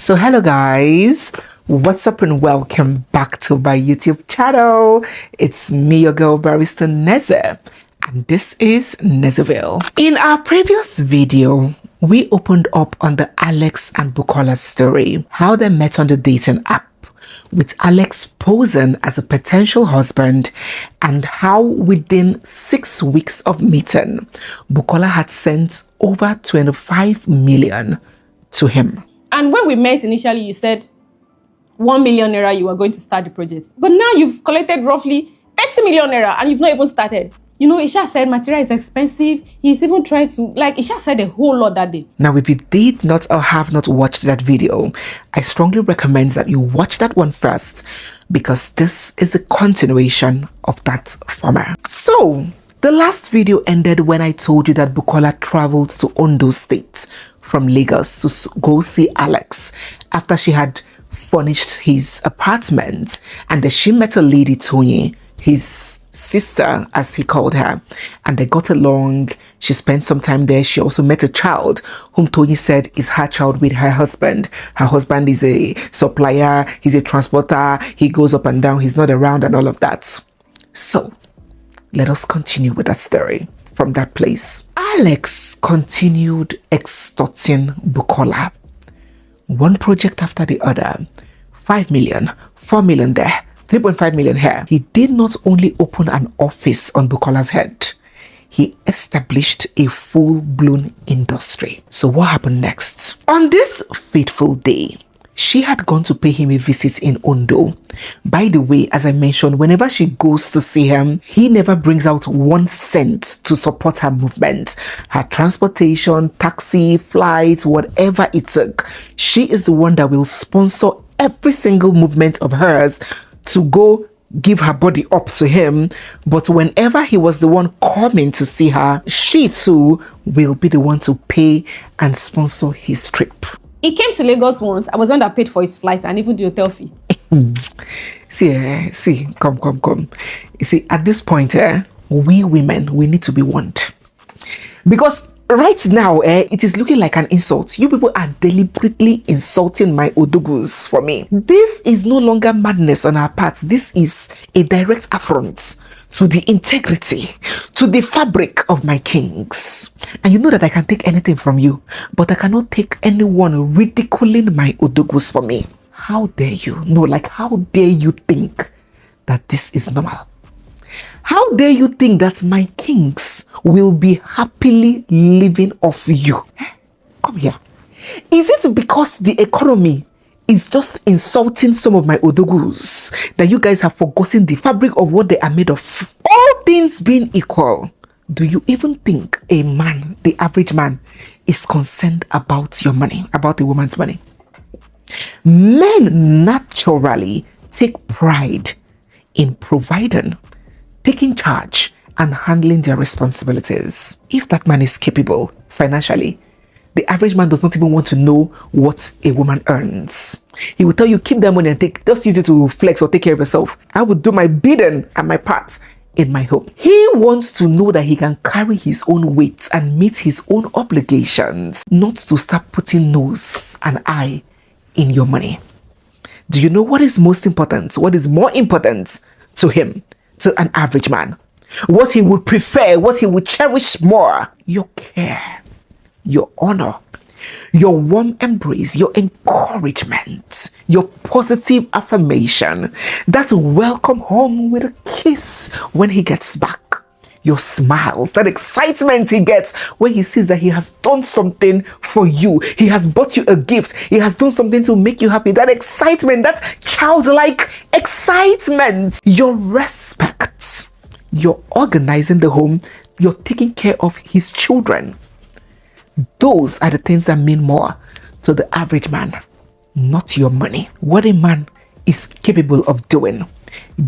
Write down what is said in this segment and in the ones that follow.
So hello guys, what's up and welcome back to my YouTube channel. It's me, your girl barrister Neze, and this is Nezeville. In our previous video, we opened up on the Alex and Bukola story, how they met on the dating app, with Alex posing as a potential husband, and how within 6 weeks of meeting, Bukola had sent over 25 million to him. And when we met initially, you said 1 million naira you were going to start the project. But now you've collected roughly 30 million naira and you've not even started. You know, Isha said material is expensive. He's even trying to, Isha said a whole lot that day. Now, if you did not or have not watched that video, I strongly recommend that you watch that one first, because this is a continuation of that former. So, the last video ended when I told you that Bukola traveled to Ondo State from Lagos to go see Alex after she had furnished his apartment, and then she met a lady, Tony, his sister as he called her, and they got along. She spent some time there. She also met a child whom Tony said is her child with her husband. Her husband is a supplier, he's a transporter, he goes up and down, he's not around and all of that. So let us continue with that story from that place. Alex continued extorting Bukola. One project after the other. 5 million, 4 million there, 3.5 million here. He did not only open an office on Bukola's head, he established a full-blown industry. So what happened next? On this fateful day, she had gone to pay him a visit in Ondo. By the way, as I mentioned, whenever she goes to see him, he never brings out 1 cent to support her movement. Her transportation, taxi, flights, whatever it took. She is the one that will sponsor every single movement of hers to go give her body up to him. But whenever he was the one coming to see her, she too will be the one to pay and sponsor his trip. He came to Lagos once. I was the one that paid for his flight and even the hotel fee. See, come. You see, at this point, we women, we need to be warned. Because right now, it is looking like an insult. You people are deliberately insulting my odugus for me. This is no longer madness on our part. This is a direct affront to the integrity, to the fabric of my kings. And you know that I can take anything from you, but I cannot take anyone ridiculing my odugus for me. How dare you? No, how dare you think that this is normal? How dare you think that my kings will be happily living off you? Come here. Is it because the economy is just insulting some of my odogus that you guys have forgotten the fabric of what they are made of? All things being equal, do you even think a man, the average man, is concerned about your money, about a woman's money? Men naturally take pride in providing, taking charge, and handling their responsibilities. If that man is capable financially, the average man does not even want to know what a woman earns. He will tell you, keep that money and just use it to flex or take care of yourself. I will do my bidding and my part in my home. He wants to know that he can carry his own weight and meet his own obligations, not to start putting nose and eye in your money. Do you know what is most important? What is more important to him, to an average man? What he would prefer, what he would cherish more? Your care, your honor, your warm embrace, your encouragement, your positive affirmation, that welcome home with a kiss when he gets back, your smiles, that excitement he gets when he sees that he has done something for you, he has bought you a gift, he has done something to make you happy, that excitement, that childlike excitement, your respect, you're organizing the home, you're taking care of his children. Those are the things that mean more to the average man, not your money. What a man is capable of doing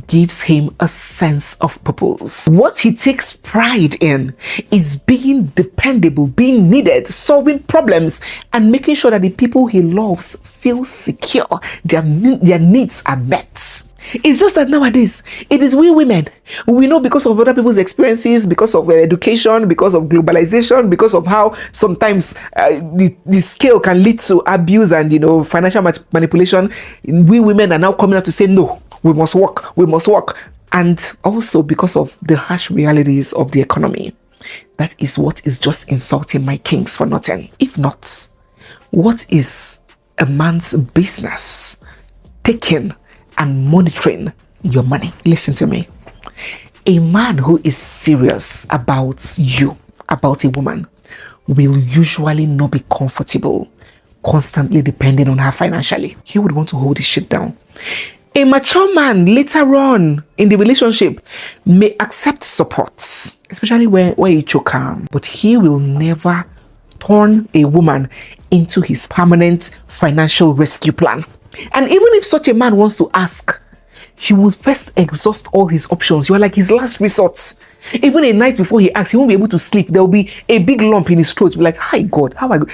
gives him a sense of purpose. What he takes pride in is being dependable, being needed, solving problems, and making sure that the people he loves feel secure, their needs are met. It's just that nowadays, it is we women. We know because of other people's experiences, because of education, because of globalization, because of how sometimes the scale can lead to abuse and, financial manipulation. We women are now coming out to say, no, we must work, we must work. And also because of the harsh realities of the economy. That is what is just insulting my kings for nothing. If not, what is a man's business taking and monitoring your money? Listen to me. A man who is serious about you, about a woman, will usually not be comfortable constantly depending on her financially. He would want to hold his shit down. A mature man later on in the relationship may accept support, especially where he choke her, but he will never turn a woman into his permanent financial rescue plan. And even if such a man wants to ask, he will first exhaust all his options. You are like his last resort. Even a night before he asks, he won't be able to sleep. There will be a big lump in his throat. Be like, hi God, how I go?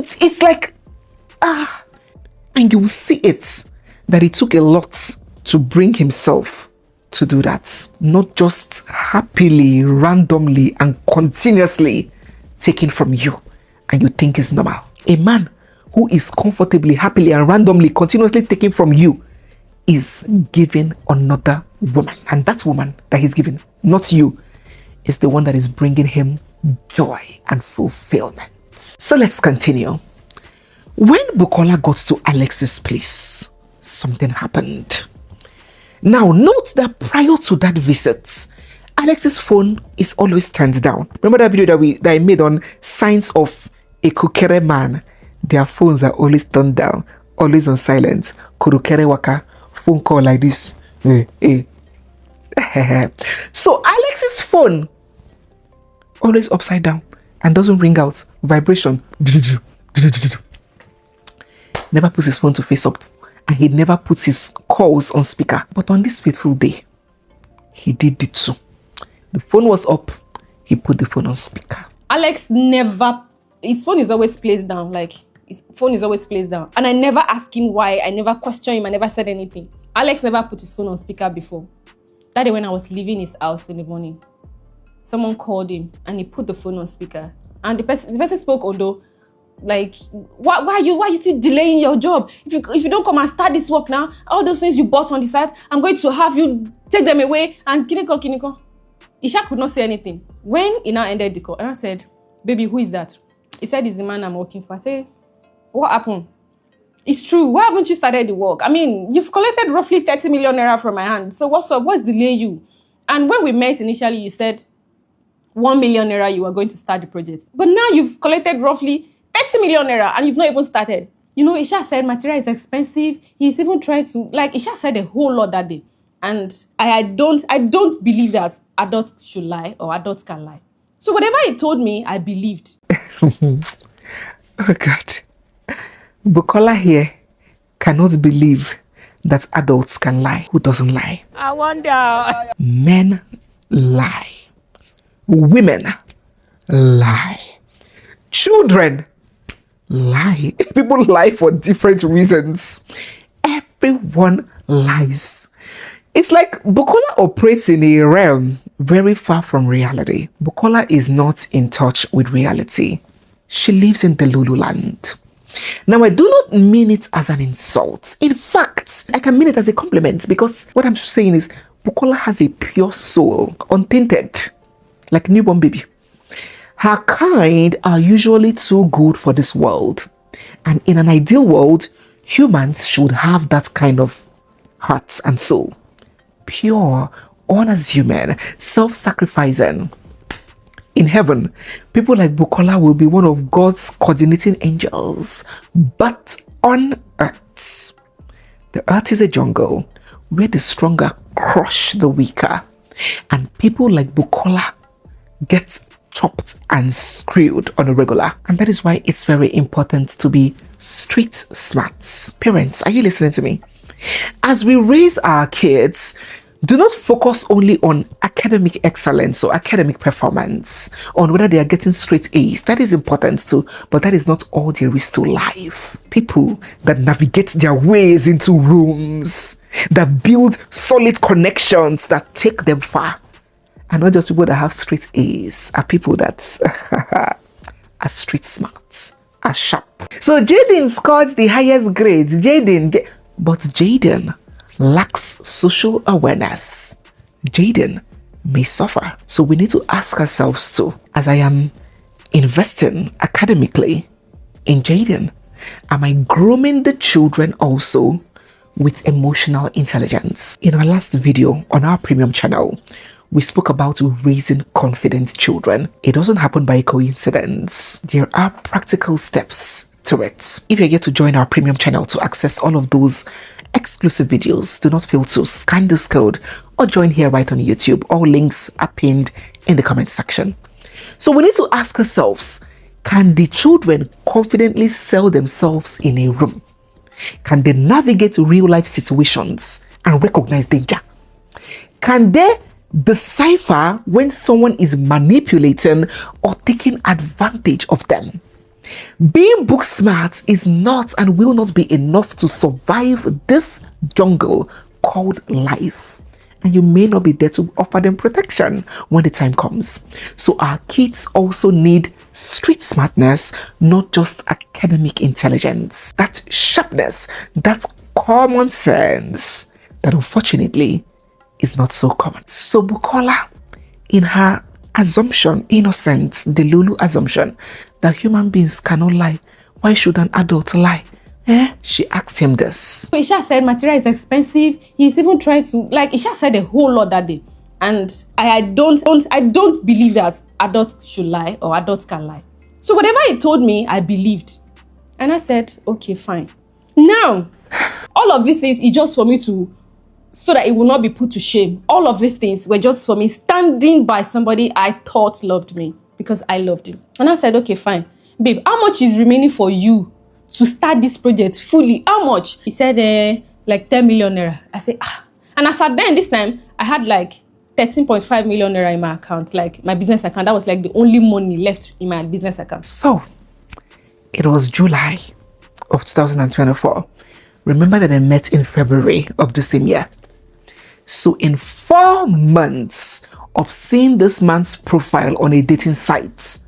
It's like, and you will see it that it took a lot to bring himself to do that. Not just happily, randomly, and continuously taken from you, and you think it's normal. A man who is comfortably, happily, and randomly, continuously taken from you is giving another woman. And that woman that he's giving, not you, is the one that is bringing him joy and fulfillment. So let's continue. When Bukola got to Alex's place, something happened. Now, note that prior to that visit, Alex's phone is always turned down. Remember that video that I made on signs of a kukere man? Their phones are always turned down, always on silent. Kurukere waka, phone call like this. So Alex's phone always upside down and doesn't ring out. Vibration. Never puts his phone to face up, and he never puts his calls on speaker. But on this fateful day, he did it too. The phone was up, he put the phone on speaker. Alex never, his phone is always placed down, his phone is always placed down. And I never asked him why, I never questioned him, I never said anything. Alex never put his phone on speaker before. That day when I was leaving his house in the morning, someone called him and he put the phone on speaker. And the person spoke Ondo. Like, why are you still delaying your job? If you don't come and start this work now, all those things you bought on the side, I'm going to have you take them away and kiniko. Isha could not say anything. When he now ended the call, and I said, baby, who is that? He said, it's the man I'm working for. I said, what happened? It's true. Why haven't you started the work? I mean, you've collected roughly 30 million naira from my hand. So what's up? What's delaying you? And when we met initially, you said 1 million naira you were going to start the project. But now you've collected roughly 30 million naira and you've not even started. Isha said material is expensive. He's even trying to, Isha said a whole lot that day. And I don't believe that adults should lie or adults can lie. So whatever he told me, I believed. Oh God. Bukola here cannot believe that adults can lie. Who doesn't lie? I wonder. Men lie. Women lie. Children lie. People lie for different reasons. Everyone lies. It's like Bukola operates in a realm very far from reality. Bukola is not in touch with reality. She lives in the Lululand. Now, I do not mean it as an insult. In fact, I can mean it as a compliment, because what I'm saying is Bukola has a pure soul, untainted, like a newborn baby. Her kind are usually too good for this world. And in an ideal world, humans should have that kind of heart and soul. Pure, unassuming, self-sacrificing. In heaven, people like Bukola will be one of God's coordinating angels. But on earth, the earth is a jungle where the stronger crush the weaker. And people like Bukola get chopped and screwed on a regular. And that is why it's very important to be street smart. Parents, are you listening to me? As we raise our kids, Do not focus only on academic excellence or academic performance, on whether they are getting straight A's. That is important too, but that is not all there is to life. People that navigate their ways into rooms, that build solid connections that take them far, and not just people that have straight A's, are people that are street smart, are sharp. So Jaden scored the highest grades. But Jaden lacks social awareness. Jaden may suffer. So we need to ask ourselves too, as I am investing academically in Jaden, am I grooming the children also with emotional intelligence? In our last video on our premium channel, we spoke about raising confident children. It doesn't happen by coincidence. There are practical steps to it. If you're yet to join our premium channel to access all of those exclusive videos, do not fail to scan this code or join here right on YouTube. All links are pinned in the comment section. So we need to ask ourselves, can the children confidently sell themselves in a room? Can they navigate real life situations and recognize danger? Can they decipher when someone is manipulating or taking advantage of them? Being book smart is not and will not be enough to survive this jungle called life. And you may not be there to offer them protection when the time comes. So our kids also need street smartness, not just academic intelligence. That sharpness, that common sense that unfortunately is not so common. So Bukola, in her assumption, innocent, Delulu assumption that human beings cannot lie, why should an adult lie? She asked him this. Isha said material is expensive. He's even trying to, Isha said a whole lot that day. And I don't believe that adults should lie or adults can lie. So whatever he told me, I believed. And I said, okay, fine. Now, all of this is just for me so that it will not be put to shame. All of these things were just for me standing by somebody I thought loved me because I loved him. And I said, okay, fine. Babe, how much is remaining for you to start this project fully? How much? He said, like 10 million naira. I said, ah. And as at then, this time, I had like 13.5 million naira in my account, like my business account. That was like the only money left in my business account. So, it was July of 2024. Remember that they met in February of the same year. So in 4 months of seeing this man's profile on a dating site,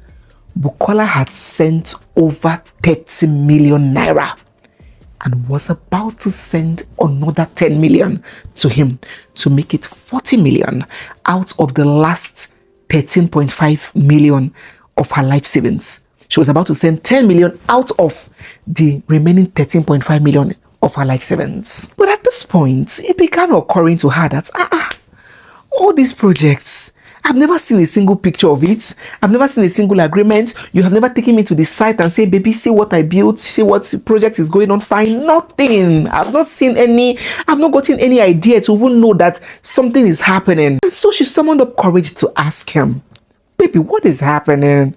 Bukola had sent over 30 million naira and was about to send another 10 million to him to make it 40 million out of the last 13.5 million of her life savings. She was about to send 10 million out of the remaining 13.5 million of her life savings. But at this point, it began occurring to her that all these projects, I've never seen a single picture of it. I've never seen a single agreement. You have never taken me to the site and say, baby, see what I built, see what project is going on. Fine. Nothing. I've not seen any, I've not gotten any idea to even know that something is happening. And so she summoned up courage to ask him, baby, what is happening?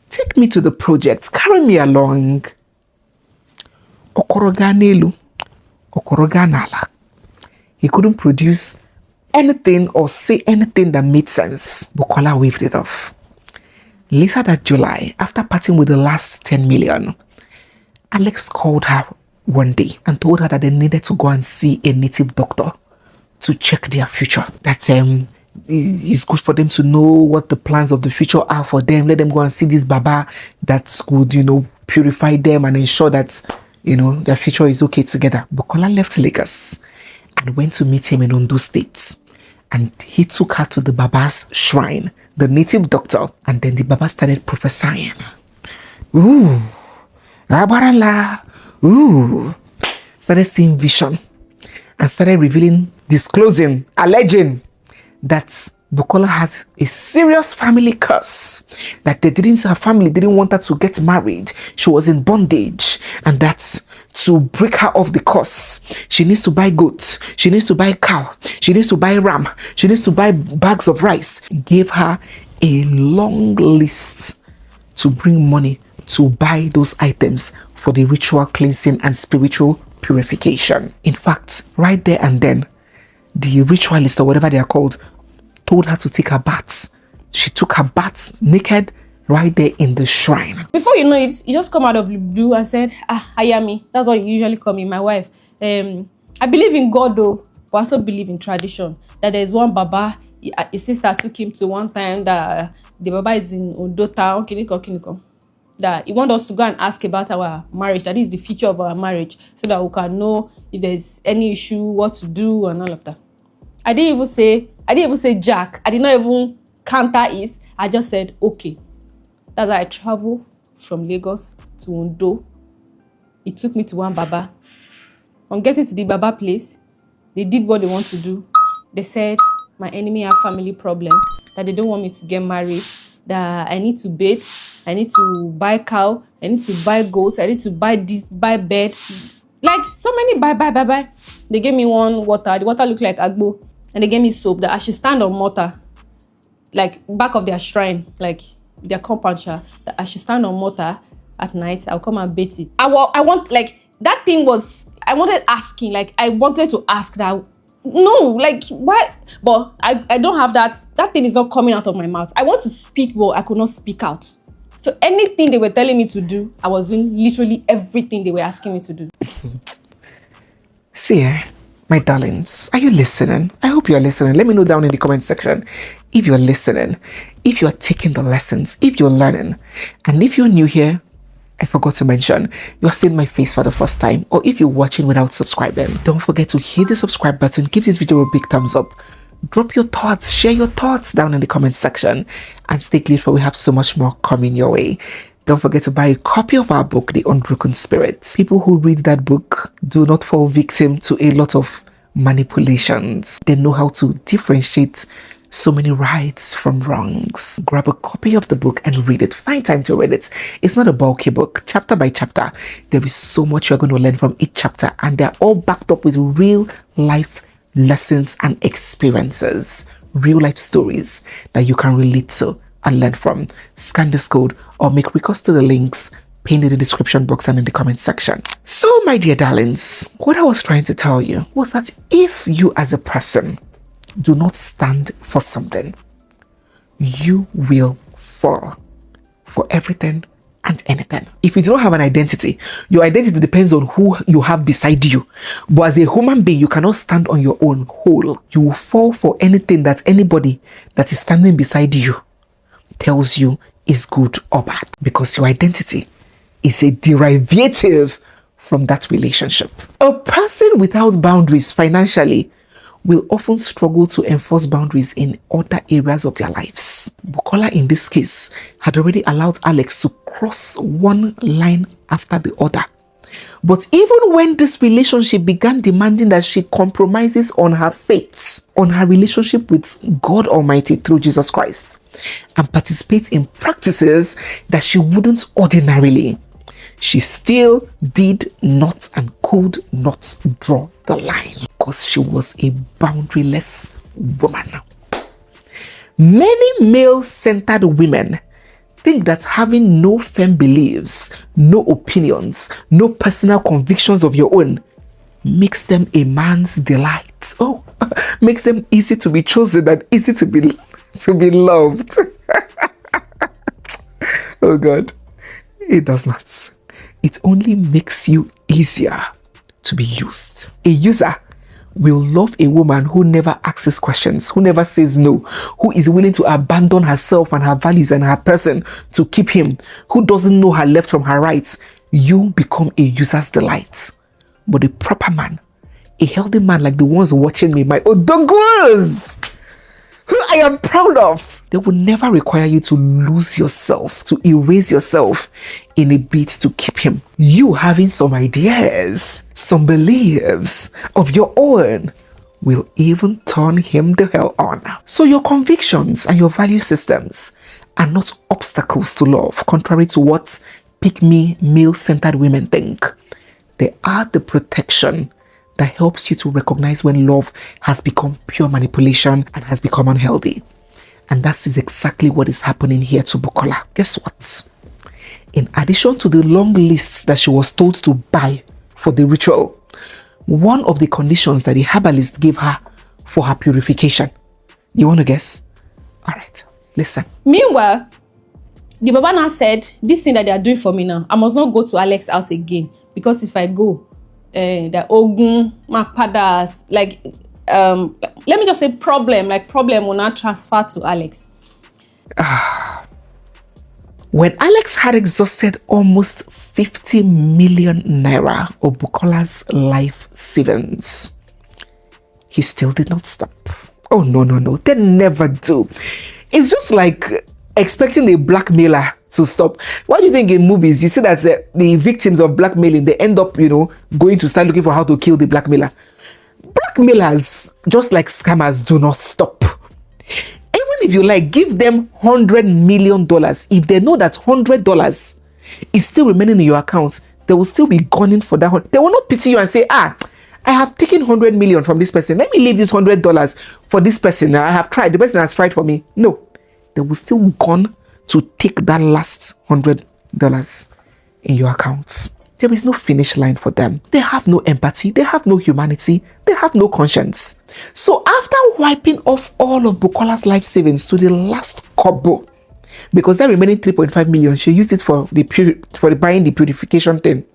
Take me to the project. Carry me along. Okoroganelu, Okoroganala. He couldn't produce anything or say anything that made sense. Bukola waved it off. Later that July, after parting with the last 10 million, Alex called her one day and told her that they needed to go and see a native doctor to check their future. That it's good for them to know what the plans of the future are for them. Let them go and see this Baba that would, purify them and ensure that their future is okay together. Bukola left Lagos and went to meet him in Ondo State. And he took her to the Baba's shrine, the native doctor. And then the Baba started prophesying. Ooh, Abarala. Ooh. Started seeing vision. And started revealing, disclosing, alleging that Bukola has a serious family curse, that her family didn't want her to get married. She was in bondage, and that to break her off the curse, she needs to buy goats, she needs to buy cow, she needs to buy ram, she needs to buy bags of rice. He gave her a long list to bring money to buy those items for the ritual cleansing and spiritual purification. In fact, right there and then, the ritualist or whatever they are called told her to take her bath. She took her bath naked right there in the shrine. Before you know it, you just come out of the blue and said, Ayami. That's what you usually call me, my wife. I believe in God though, but I also believe in tradition. That there's one Baba, his sister took him to one time that the Baba is in Ondo town, Kiniko. That he wants us to go and ask about our marriage. That is the future of our marriage, so that we can know if there's any issue, what to do, and all of that. I didn't even say Jack. I did not even counter it. I just said okay. That's why I traveled from Lagos to Ondo. It took me to one Baba. On getting to the Baba place, they did what they want to do. They said my enemy have family problems, that they don't want me to get married, that I need to bathe, I need to buy cow, I need to buy goats, I need to buy this, buy bed. Like so many buy. They gave me one water. The water looked like agbo. And they gave me soap that I should stand on mortar, like back of their shrine, like their compound, that I should stand on mortar at night. I'll come and bathe it. I want, like, that thing was, I wanted to ask that, no, like, why? But I don't have that. That thing is not coming out of my mouth. I want to speak, but I could not speak out. So anything they were telling me to do, I was doing literally everything they were asking me to do. See, my darlings, are you listening? I hope you're listening. Let me know down in the comment section if you're listening, if you're taking the lessons, if you're learning. And if you're new here, I forgot to mention, you're seeing my face for the first time, or if you're watching without subscribing, don't forget to hit the subscribe button, give this video a big thumbs up, drop your thoughts, share your thoughts down in the comment section, and stay clear for we have so much more coming your way. Don't forget to buy a copy of our book, The Unbroken Spirit. People who read that book do not fall victim to a lot of manipulations. They know how to differentiate so many rights from wrongs. Grab a copy of the book and read it. Find time to read it. It's not a bulky book. Chapter by chapter, there is so much you're going to learn from each chapter, and they're all backed up with real life lessons and experiences, real life stories that you can relate to and learn from. Scan this code or make recourse to the links pinned in the description box and in the comment section. So, my dear darlings, what I was trying to tell you was that if you as a person do not stand for something, you will fall for everything and anything. If you don't have an identity, your identity depends on who you have beside you. But as a human being, you cannot stand on your own whole. You will fall for anything that anybody that is standing beside you tells you is good or bad, because your identity is a derivative from that relationship. A person without boundaries financially will often struggle to enforce boundaries in other areas of their lives. Bukola, in this case, had already allowed Alex to cross one line after the other. But even when this relationship began demanding that she compromises on her faith, on her relationship with God Almighty through Jesus Christ, and participates in practices that she wouldn't ordinarily, she still did not and could not draw the line, because she was a boundaryless woman. Many male-centered women think that having no firm beliefs, no opinions, no personal convictions of your own makes them a man's delight. Oh, makes them easy to be chosen and easy to be loved. Oh God, it does not. It only makes you easier to be used. A user will love a woman who never asks questions, who never says no, who is willing to abandon herself and her values and her person to keep him, who doesn't know her left from her right. You become a user's delight. But a proper man, a healthy man like the ones watching me, my Odogwas, who I am proud of, they will never require you to lose yourself, to erase yourself in a bid to keep him. You having some ideas, some beliefs of your own will even turn him the hell on. So your convictions and your value systems are not obstacles to love, contrary to what pick-me, male-centered women think. They are the protection that helps you to recognize when love has become pure manipulation and has become unhealthy. And that is exactly what is happening here to Bukola. Guess what? In addition to the long lists that she was told to buy for the ritual, one of the conditions that the herbalist gave her for her purification. You want to guess? All right, listen. Meanwhile, the Baba now said, this thing that they are doing for me now, I must not go to Alex's house again. Because if I go, the Ogun, Makpadas, like, let me just say problem will not transfer to Alex. When Alex had exhausted almost 50 million naira of Bukola's life savings, he still did not stop. Oh, no. They never do. It's just like expecting a blackmailer to stop. Why do you think in movies you see that the victims of blackmailing, they end up, going to start looking for how to kill the blackmailer? Blackmailers, just like scammers, do not stop. Even if you give them $100 million, if they know that $100 is still remaining in your account, they will still be gunning for that. They will not pity you and say, I have taken 100 million from this person. Let me leave this $100 for this person. I have tried. The person has tried for me. No, they will still gun to take that last $100 in your account. There is no finish line for them. They have no empathy. They have no humanity. They have no conscience. So after wiping off all of Bukola's life savings to the last kobo, because that remaining 3.5 million, she used it for the buying the purification thing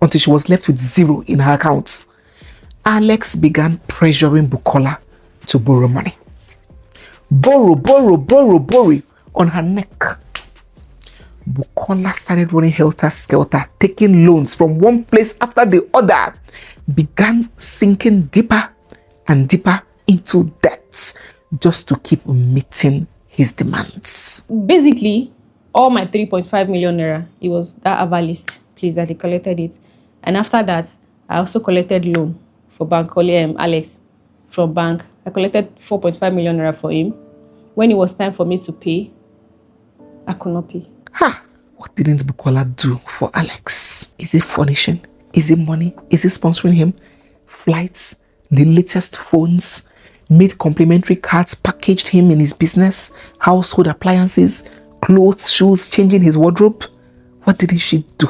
until she was left with zero in her account. Alex began pressuring Bukola to borrow money. Borrow on her neck. Bukola started running helter-skelter, taking loans from one place after the other, began sinking deeper and deeper into debt just to keep meeting his demands. Basically, all my 3.5 million naira, it was that avalist place that he collected it. And after that, I also collected loan for bank, Alex from bank. I collected 4.5 million naira for him. When it was time for me to pay, I could not pay. What didn't Bukola do for Alex? Is it furnishing? Is it money? Is it sponsoring him? Flights, the latest phones, made complimentary cards, packaged him in his business, household appliances, clothes, shoes, changing his wardrobe. What didn't she do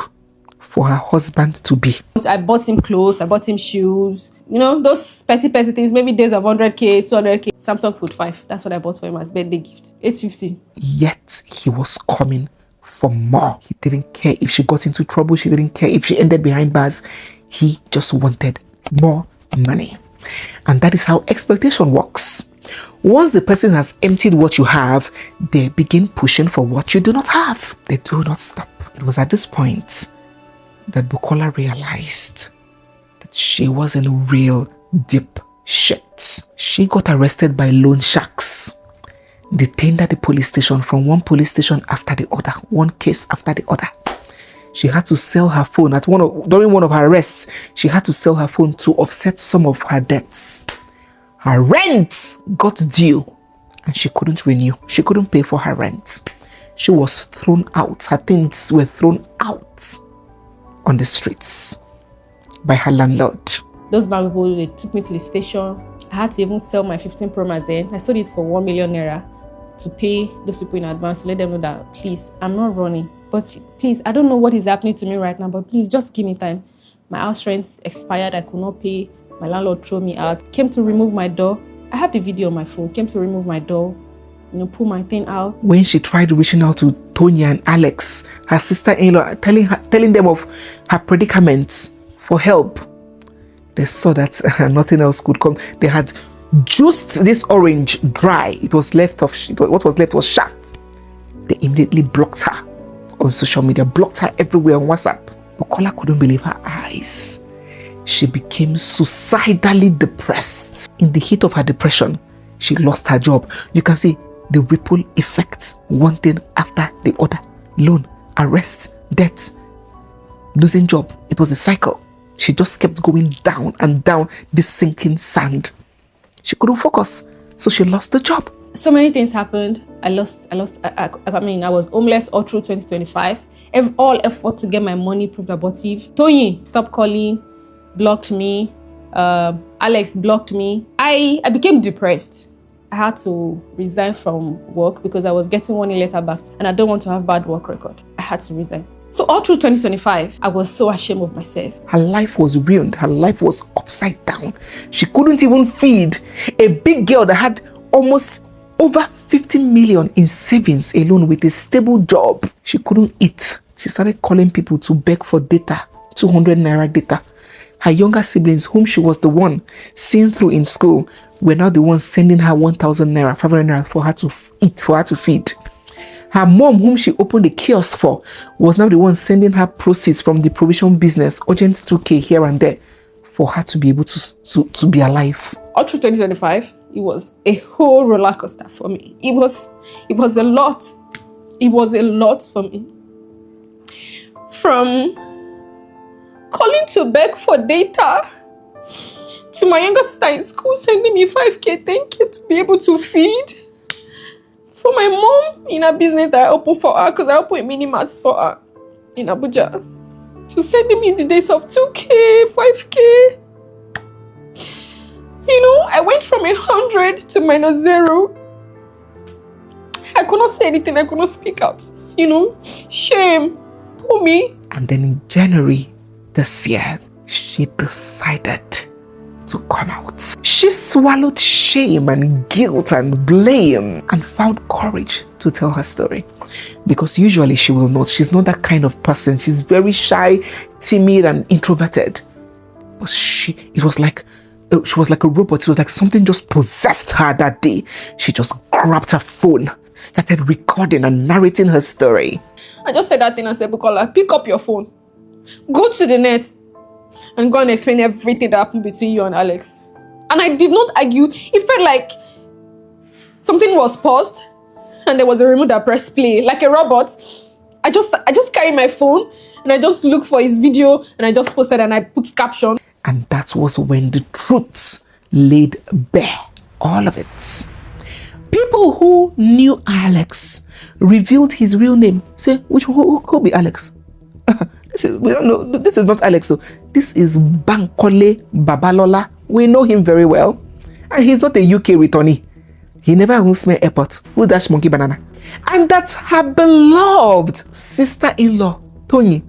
for her husband to be? I bought him clothes, I bought him shoes, those petty things, maybe days of 100k, 200k, Samsung Fold 5. That's what I bought for him as birthday gift, 850. Yet he was coming for more. He didn't care if she got into trouble. She didn't care if she ended behind bars. He just wanted more money. And that is how exploitation works. Once the person has emptied what you have, they begin pushing for what you do not have. They do not stop. It was at this point that Bukola realized that she was in real deep shit. She got arrested by loan sharks, detained at the police station, from one police station after the other, one case after the other. She had to sell her phone during one of her arrests. She had to sell her phone to offset some of her debts. Her rent got due and she couldn't renew. She couldn't pay for her rent. She was thrown out. Her things were thrown out on the streets by her landlord. Those bank people, they took me to the station. I had to even sell my 15 Pro then. I sold it for 1 million naira to pay those people in advance, to let them know that, please, I'm not running. But please, I don't know what is happening to me right now, but please just give me time. My house rent expired. I could not pay. My landlord threw me out. Came to remove my door. I have the video on my phone. Came to remove my door, pull my thing out. When she tried reaching out to Tonya and Alex, her sister-in-law, telling them of her predicaments for help, they saw that nothing else could come. They had juiced this orange dry. What was left was chaff. They immediately blocked her on social media, blocked her everywhere on WhatsApp. Bukola couldn't believe her eyes. She became suicidally depressed. In the heat of her depression, she lost her job. You can see the ripple effect, one thing after the other. Loan, arrest, debt, losing job. It was a cycle. She just kept going down and down this sinking sand. She couldn't focus, so she lost the job. So many things happened. I was homeless all through 2025. All effort to get my money proved abortive. Tony stopped calling, blocked me. Alex blocked me. I became depressed. I had to resign from work because I was getting one letter back and I don't want to have bad work record. I had to resign. So all through 2025, I was so ashamed of myself. Her life was ruined. Her life was upside down. She couldn't even feed a big girl that had almost over 50 million in savings alone with a stable job. She couldn't eat. She started calling people to beg for data, 200 naira data. Her younger siblings, whom she was the one seeing through in school, were now the ones sending her 1,000 naira, 500 naira for her to eat, for her to feed. Her mom, whom she opened a kiosk for, was now the one sending her proceeds from the provision business, urgent 2K here and there, for her to be able to be alive. All through 2025, it was a whole roller coaster for me. It was a lot. It was a lot for me. From calling to beg for data, to my younger sister in school sending me 5K, thank you, to be able to feed. For my mom in a business that I opened for her, because I opened a mini marts for her in Abuja, to sending me the days of 2K, 5K. You know, I went from 100 to -0. I could not say anything. I could not speak out. You know, shame. Poor me. And then in January this year, she decided to come out. She swallowed shame and guilt and blame and found courage to tell her story. Because usually she will not. She's not that kind of person. She's very shy, timid, and introverted. But she was like a robot. It was like something just possessed her that day. She just grabbed her phone, started recording and narrating her story. I just said that thing and said, Bukola, pick up your phone, go to the net, and go and explain everything that happened between you and Alex. And I did not argue. It felt like something was paused and there was a remote that pressed play. Like a robot, I just carried my phone and I just looked for his video and I just posted and I put caption. And that was when the truth laid bare, all of it. People who knew Alex revealed his real name. Say, who be Alex? We don't know. This is not Alex. So this is Bankole Babalola. We know him very well. And he's not a UK returnee. He never even smelled airport. Who dash monkey banana? And that's her beloved sister-in-law, Tony,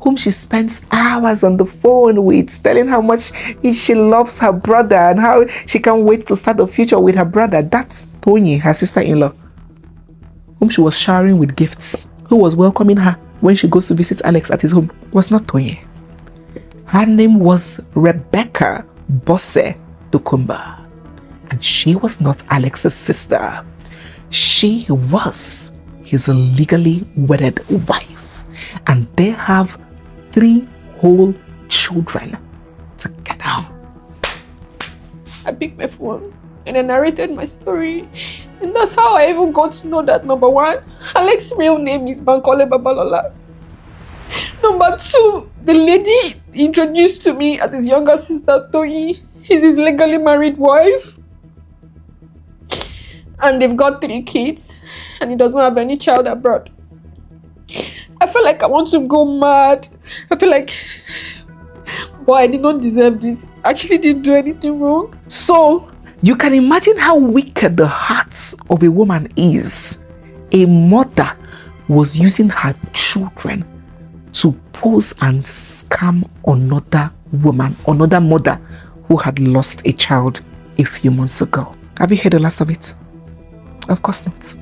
whom she spends hours on the phone with, telling how much she loves her brother and how she can't wait to start the future with her brother. That's Tony, her sister-in-law, whom she was showering with gifts, who was welcoming her when she goes to visit Alex at his home. Was not Tony. Her name was Rebecca Bosse Dukumba. And she was not Alex's sister. She was his legally wedded wife. And they have 3 whole children together. I picked my phone and I narrated my story. And that's how I even got to know that, number 1, Alex's real name is Bankole Babalola. Number 2, the lady introduced to me as his younger sister, Toyi, is his legally married wife. And they've got 3 kids, and he does not have any child abroad. I feel like I want to go mad. I feel like, boy, I did not deserve this. I actually didn't do anything wrong. So, you can imagine how wicked the heart of a woman is. A mother was using her children to pose and scam another woman, another mother who had lost a child a few months ago. Have you heard the last of it? Of course not.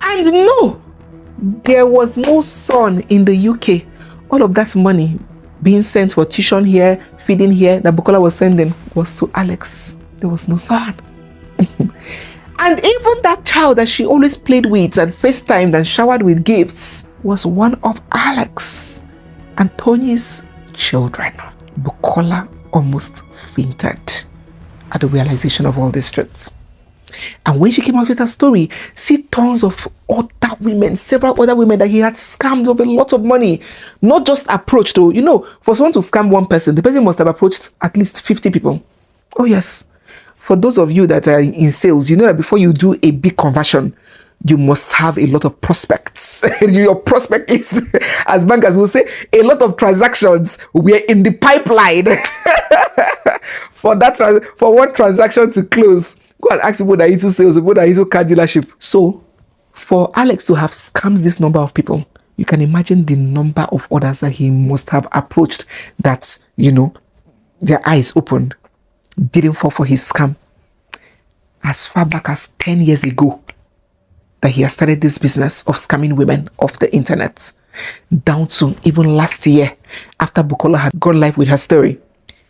And no, there was no son in the UK. All of that money being sent for tuition here, feeding here, that Bukola was sending was to Alex. There was no son. And even that child that she always played with and FaceTimed and showered with gifts was one of Alex and Tony's children. Bukola almost fainted at the realization of all these truths. And when she came out with her story, see tons of other women, several other women that he had scammed of a lot of money. Not just approached, though. You know, for someone to scam one person, the person must have approached at least 50 people. Oh yes. For those of you that are in sales, you know that before you do a big conversion, you must have a lot of prospects. Your prospect is, as bankers will say, a lot of transactions were in the pipeline for one transaction to close. Go and ask people that are into sales, people that are into car dealership. So, for Alex to have scammed this number of people, You can imagine the number of others that he must have approached that, their eyes opened, didn't fall for his scam. As far back as 10 years ago, that he has started this business of scamming women off the internet, down to even last year, after Bukola had gone live with her story,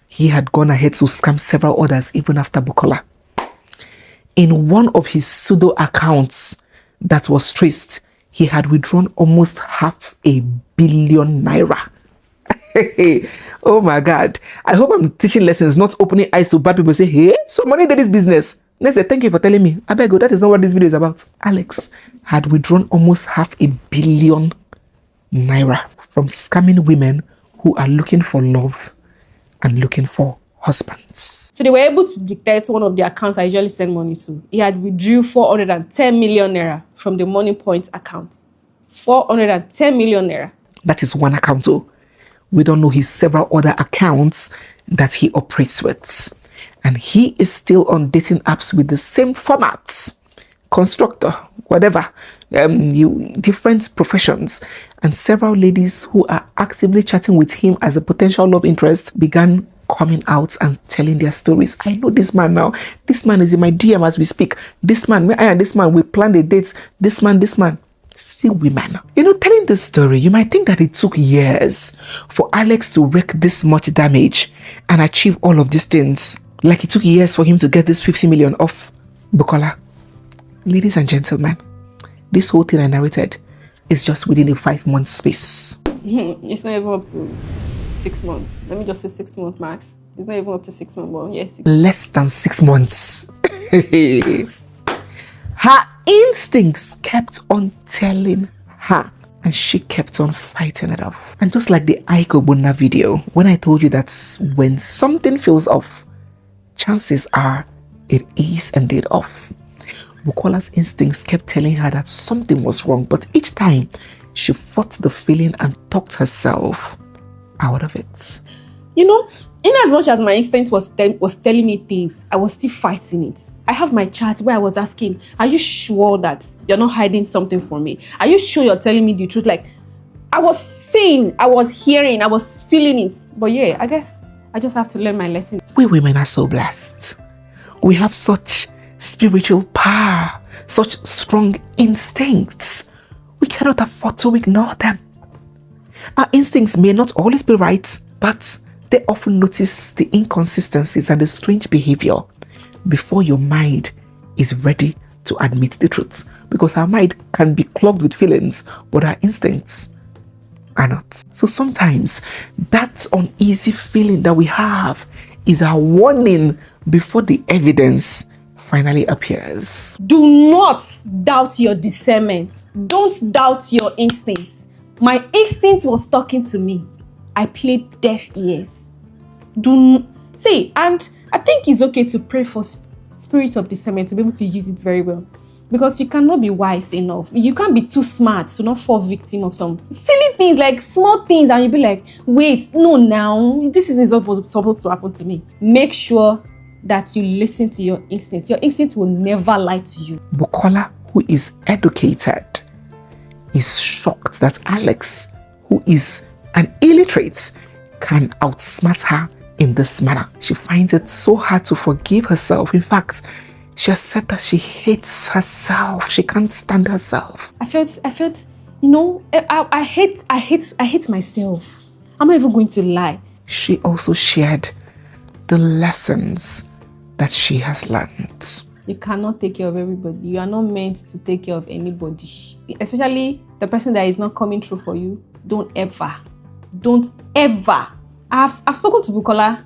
he had gone ahead to scam several others even after Bukola. In one of his pseudo accounts that was traced, he had withdrawn almost 500 million naira. Oh my God. I hope I'm teaching lessons, not opening eyes to bad people. Say, hey, somebody did this business. Let's say, thank you for telling me. I beg you, that is not what this video is about. Alex had withdrawn almost 500 million naira from scamming women who are looking for love and looking for husbands. So they were able to dictate one of the accounts I usually send money to. He had withdrew 410 million naira from the Money Point account. 410 million naira. That is one account. Oh, we don't know his several other accounts that he operates with. And he is still on dating apps with the same formats. Constructor, whatever, different professions. And several ladies who are actively chatting with him as a potential love interest began coming out and telling their stories. I know this man now. This man is in my DM as we speak. This man, I and this man, we planned a date. This man. See women. Telling this story, you might think that it took years for Alex to wreak this much damage and achieve all of these things. Like it took years for him to get this 50 million off Bukola. Ladies and gentlemen, this whole thing I narrated is just within a 5-month space. It's not even up to 6 months. Let me just say 6 months max. It's not even up to 6 months, but yes. Less than 6 months. Her instincts kept on telling her, and she kept on fighting it off. And just like the Aiko Buna video, when I told you that when something feels off, chances are it is indeed off. Bukola's instincts kept telling her that something was wrong, but each time she fought the feeling and talked herself out of it. In as much as my instinct was telling me things, I was still fighting it. I have my chat where I was asking, are you sure that you're not hiding something from me? Are you sure you're telling me the truth? Like, I was seeing, I was hearing, I was feeling it. But yeah, I guess I just have to learn my lesson. We women are so blessed. We have such spiritual power, such strong instincts. We cannot afford to ignore them. Our instincts may not always be right, but they often notice the inconsistencies and the strange behavior before your mind is ready to admit the truth. Because our mind can be clogged with feelings, but our instincts are not. So sometimes that uneasy feeling that we have is our warning before the evidence finally appears. Do not doubt your discernment. Don't doubt your instincts. My instinct was talking to me. I played deaf ears. And I think it's okay to pray for spirit of discernment to be able to use it very well. Because you cannot be wise enough. You can't be too smart to not fall victim of some silly things, like small things, and you'll be like, wait, no, now, this isn't supposed to happen to me. Make sure that you listen to your instinct. Your instinct will never lie to you. Bukola, who is educated, is shocked that Alex, who is an illiterate, can outsmart her in this manner. She finds it so hard to forgive herself. In fact, she has said that she hates herself. She can't stand herself. I felt, I hate myself. I'm not even going to lie. She also shared the lessons that she has learned. You cannot take care of everybody. You are not meant to take care of anybody. Especially the person that is not coming through for you. Don't ever. I've spoken to Bukola.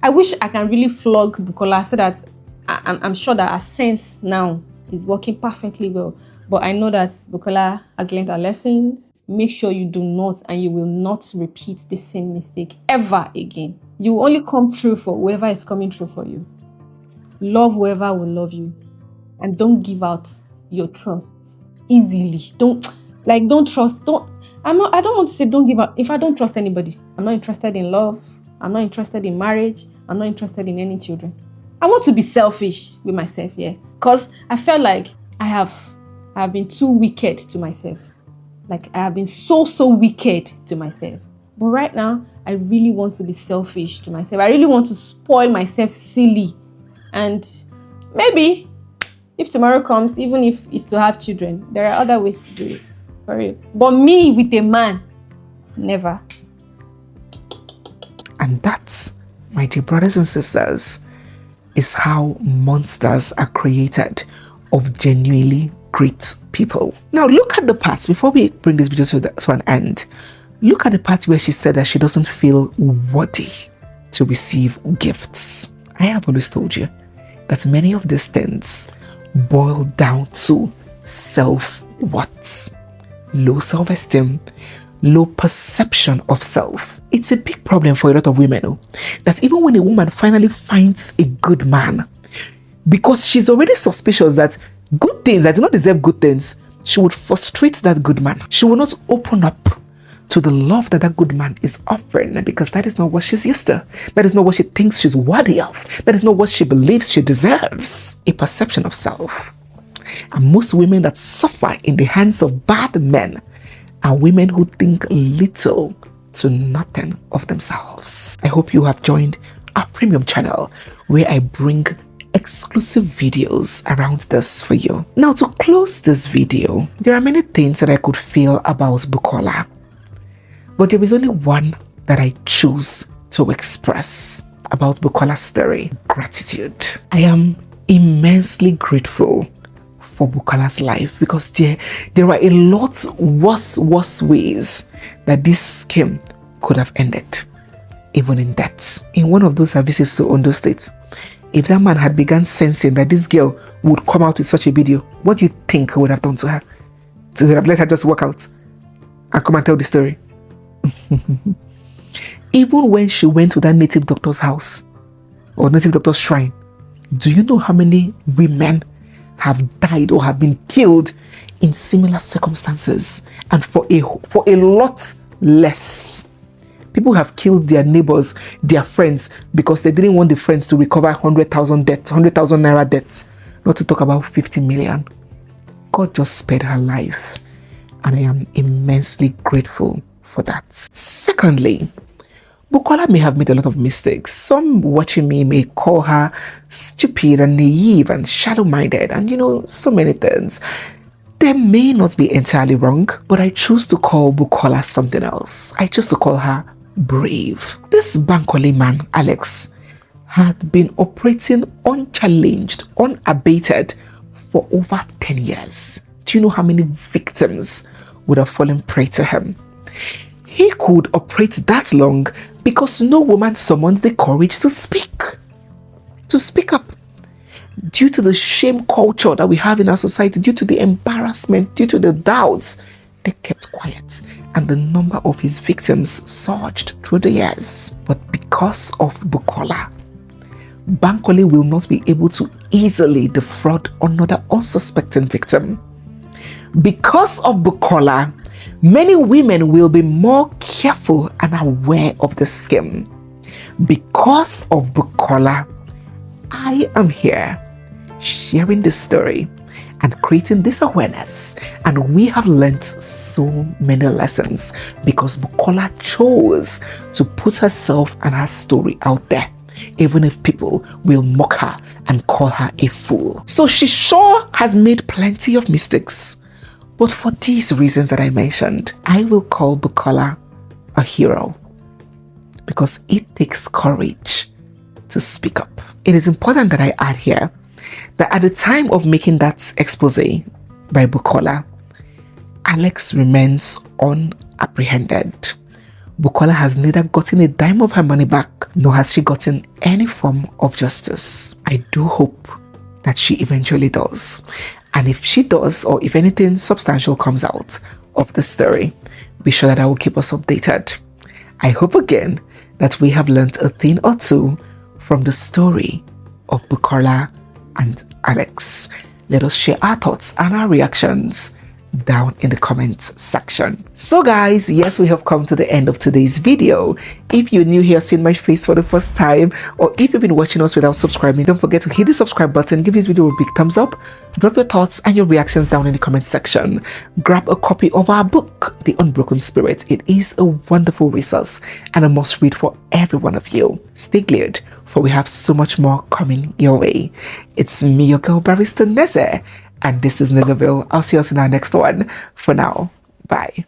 I wish I can really flog Bukola so that I'm sure that our sense now is working perfectly well. But I know that Bukola has learned a lesson. Make sure you do not and you will not repeat the same mistake ever again. You will only come through for whoever is coming through for you. Love whoever will love you. And don't give out your trust easily. Don't trust. I don't want to say don't give up. If I don't trust anybody, I'm not interested in love. I'm not interested in marriage. I'm not interested in any children. I want to be selfish with myself, yeah. Because I felt like I have been too wicked to myself. Like, I have been so wicked to myself. But right now, I really want to be selfish to myself. I really want to spoil myself silly. And maybe if tomorrow comes, even if it's to have children, there are other ways to do it. For real. But me with a man, never. And that, my dear brothers and sisters, is how monsters are created of genuinely great people. Now look at the part, before we bring this video to an end, look at the part where she said that she doesn't feel worthy to receive gifts. I have always told you that many of these things boil down to self-worth, low self-esteem, low perception of self. It's a big problem for a lot of women, that even when a woman finally finds a good man, because she's already suspicious that good things, that do not deserve good things, she would frustrate that good man. She will not open up to the love that that good man is offering, because that is not what she's used to. That is not what she thinks she's worthy of. That is not what she believes she deserves. A perception of self. And most women that suffer in the hands of bad men are women who think little to nothing of themselves. I hope you have joined our premium channel where I bring exclusive videos around this for you. Now, to close this video, there are many things that I could feel about Bukola, but there is only one that I choose to express about Bukola's story: gratitude. I am immensely grateful for Bukola's life, because there are a lot worse ways that this scheme could have ended, even in death. In one of those visits to Ondo State, if that man had begun sensing that this girl would come out with such a video, what do you think he would have done to her? To have let her just walk out and come and tell the story? Even when she went to that native doctor's house or native doctor's shrine, do you know how many women have died or have been killed in similar circumstances, and for a lot less? People have killed their neighbors, their friends, because they didn't want the friends to recover 100,000 naira debts, not to talk about 50 million. God just spared her life, and I am immensely grateful for that. Secondly, Bukola may have made a lot of mistakes. Some watching me may call her stupid and naive and shallow-minded and so many things. They may not be entirely wrong, but I choose to call Bukola something else. I choose to call her brave. This Bankole man, Alex, had been operating unchallenged, unabated for over 10 years. Do you know how many victims would have fallen prey to him? He could operate that long because no woman summoned the courage to speak up. Due to the shame culture that we have in our society, due to the embarrassment, due to the doubts, they kept quiet, and the number of his victims surged through the years. But because of Bukola, Bankole will not be able to easily defraud another unsuspecting victim. Because of Bukola, many women will be more careful and aware of the scheme. Because of Bukola, I am here sharing this story and creating this awareness, and we have learnt so many lessons because Bukola chose to put herself and her story out there, even if people will mock her and call her a fool. So she sure has made plenty of mistakes, but for these reasons that I mentioned, I will call Bukola a hero, because it takes courage to speak up. It is important that I add here that at the time of making that expose by Bukola, Alex remains unapprehended. Bukola has neither gotten a dime of her money back, nor has she gotten any form of justice. I do hope that she eventually does. And if she does, or if anything substantial comes out of the story, be sure that I will keep us updated. I hope again that we have learned a thing or two from the story of Bukola and Alex. Let us share our thoughts and our reactions down in the comments section. So guys, yes, we have come to the end of today's video. If you're new here, seeing my face for the first time, or if you've been watching us without subscribing, don't forget to hit the subscribe button, give this video a big thumbs up, drop your thoughts and your reactions down in the comment section. Grab a copy of our book, The Unbroken Spirit. It is a wonderful resource and a must read for every one of you. Stay glued, for we have so much more coming your way. It's me, your girl Barrister Neze, and this is Nezeville. I'll see us in our next one. For now, bye.